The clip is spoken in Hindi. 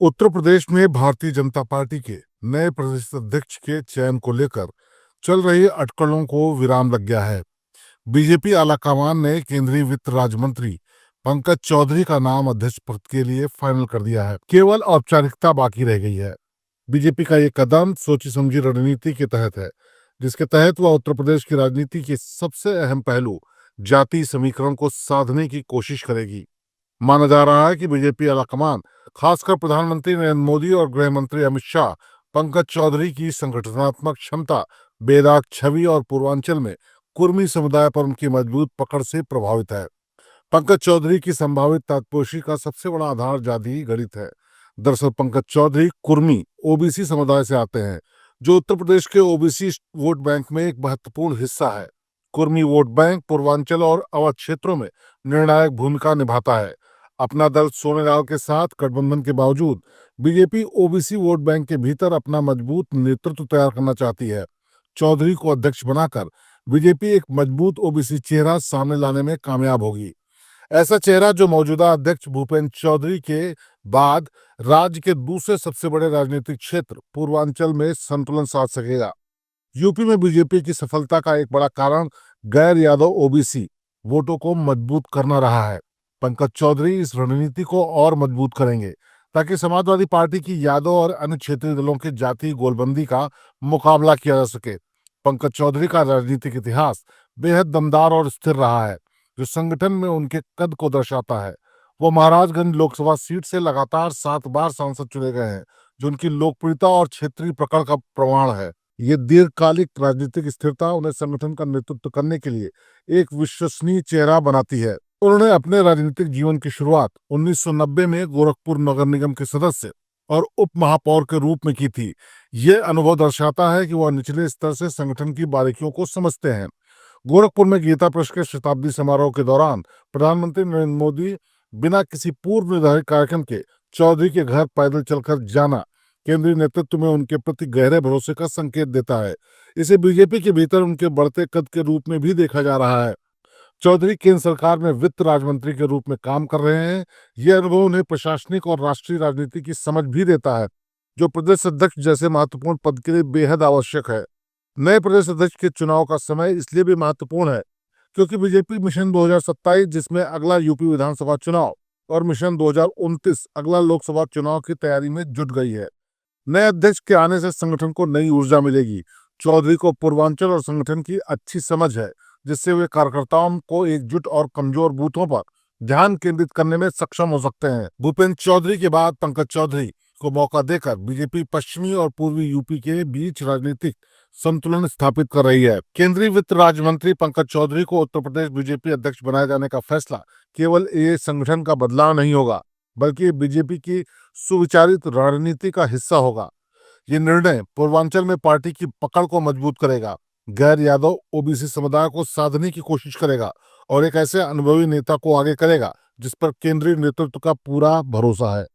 उत्तर प्रदेश में भारतीय जनता पार्टी के नए प्रदेश अध्यक्ष के चयन को लेकर चल रही अटकलों को विराम लग गया है। बीजेपी आलाकमान ने केंद्रीय वित्त राज्य मंत्री पंकज चौधरी का नाम अध्यक्ष पद के लिए फाइनल कर दिया है। केवल औपचारिकता बाकी रह गई है। बीजेपी का ये कदम सोची समझी रणनीति के तहत है, जिसके तहत वह उत्तर प्रदेश की राजनीति के सबसे अहम पहलू जाति समीकरण को साधने की कोशिश करेगी। माना जा रहा है कि बीजेपी आलाकमान, खासकर प्रधानमंत्री नरेंद्र मोदी और गृह मंत्री अमित शाह, पंकज चौधरी की संगठनात्मक क्षमता, बेदाग छवि और पूर्वांचल में कुर्मी समुदाय पर उनकी मजबूत पकड़ से प्रभावित है। पंकज चौधरी की संभावित ताजपोशी का सबसे बड़ा आधार जाति गणित है। दरअसल पंकज चौधरी कुर्मी ओबीसी समुदाय से आते हैं, जो उत्तर प्रदेश के ओबीसी वोट बैंक में एक महत्वपूर्ण हिस्सा है। कुर्मी वोट बैंक पूर्वांचल और अवध क्षेत्रों में निर्णायक भूमिका निभाता है। अपना दल सोनेलाल के साथ गठबंधन के बावजूद बीजेपी ओबीसी वोट बैंक के भीतर अपना मजबूत नेतृत्व तैयार करना चाहती है। चौधरी को अध्यक्ष बनाकर बीजेपी एक मजबूत ओबीसी चेहरा सामने लाने में कामयाब होगी। ऐसा चेहरा जो मौजूदा अध्यक्ष भूपेंद्र चौधरी के बाद राज्य के दूसरे सबसे बड़े राजनीतिक क्षेत्र पूर्वांचल में संतुलन साध सकेगा। यूपी में बीजेपी की सफलता का एक बड़ा कारण गैर यादव ओबीसी वोटों को मजबूत करना रहा है। पंकज चौधरी इस रणनीति को और मजबूत करेंगे, ताकि समाजवादी पार्टी की यादव और अन्य क्षेत्रीय दलों के जातीय गोलबंदी का मुकाबला किया जा सके। पंकज चौधरी का राजनीतिक इतिहास बेहद दमदार और स्थिर रहा है, जो संगठन में उनके कद को दर्शाता है। वो महाराजगंज लोकसभा सीट से लगातार 7 बार सांसद चुने गए हैं, जो उनकी लोकप्रियता और क्षेत्रीय पकड़ का प्रमाण है। ये दीर्घकालिक राजनीतिक स्थिरता उन्हें संगठन का नेतृत्व करने के लिए एक विश्वसनीय चेहरा बनाती है। उन्होंने अपने राजनीतिक जीवन की शुरुआत 1990 में गोरखपुर नगर निगम के सदस्य और उप महापौर के रूप में की थी। यह अनुभव दर्शाता है कि वह निचले स्तर से संगठन की बारीकियों को समझते हैं। गोरखपुर में गीता प्रेस के शताब्दी समारोह के दौरान प्रधानमंत्री नरेंद्र मोदी बिना किसी पूर्व निर्धारित कार्यक्रम के चौधरी के घर पैदल चलकर जाना केंद्रीय नेतृत्व में उनके प्रति गहरे भरोसे का संकेत देता है। इसे बीजेपी के भीतर उनके बढ़ते कद के रूप में भी देखा जा रहा है। चौधरी केंद्र सरकार में वित्त राज्य मंत्री के रूप में काम कर रहे हैं। यह अनुभव उन्हें प्रशासनिक और राष्ट्रीय राजनीति की समझ भी देता है, जो प्रदेश अध्यक्ष जैसे महत्वपूर्ण पद के लिए बेहद आवश्यक है। नए प्रदेश अध्यक्ष के चुनाव का समय इसलिए भी महत्वपूर्ण है, क्योंकि बीजेपी मिशन 2027, जिसमें अगला यूपी विधानसभा चुनाव, और मिशन 2029, अगला लोकसभा चुनाव की तैयारी में जुट गई है। नए अध्यक्ष के आने से संगठन को नई ऊर्जा मिलेगी। चौधरी को पूर्वांचल और संगठन की अच्छी समझ है, जिससे वे कार्यकर्ताओं को एकजुट और कमजोर बूथों पर ध्यान केंद्रित करने में सक्षम हो सकते हैं। भूपेंद्र चौधरी के बाद पंकज चौधरी को मौका देकर बीजेपी पश्चिमी और पूर्वी यूपी के बीच राजनीतिक संतुलन स्थापित कर रही है। केंद्रीय वित्त राज्य मंत्री पंकज चौधरी को उत्तर प्रदेश बीजेपी अध्यक्ष बनाए जाने का फैसला केवल ये संगठन का बदलाव नहीं होगा, बल्कि बीजेपी की सुविचारित रणनीति का हिस्सा होगा। ये निर्णय पूर्वांचल में पार्टी की पकड़ को मजबूत करेगा, गैर यादव ओबीसी समुदाय को साधने की कोशिश करेगा और एक ऐसे अनुभवी नेता को आगे करेगा जिस पर केंद्रीय नेतृत्व का पूरा भरोसा है।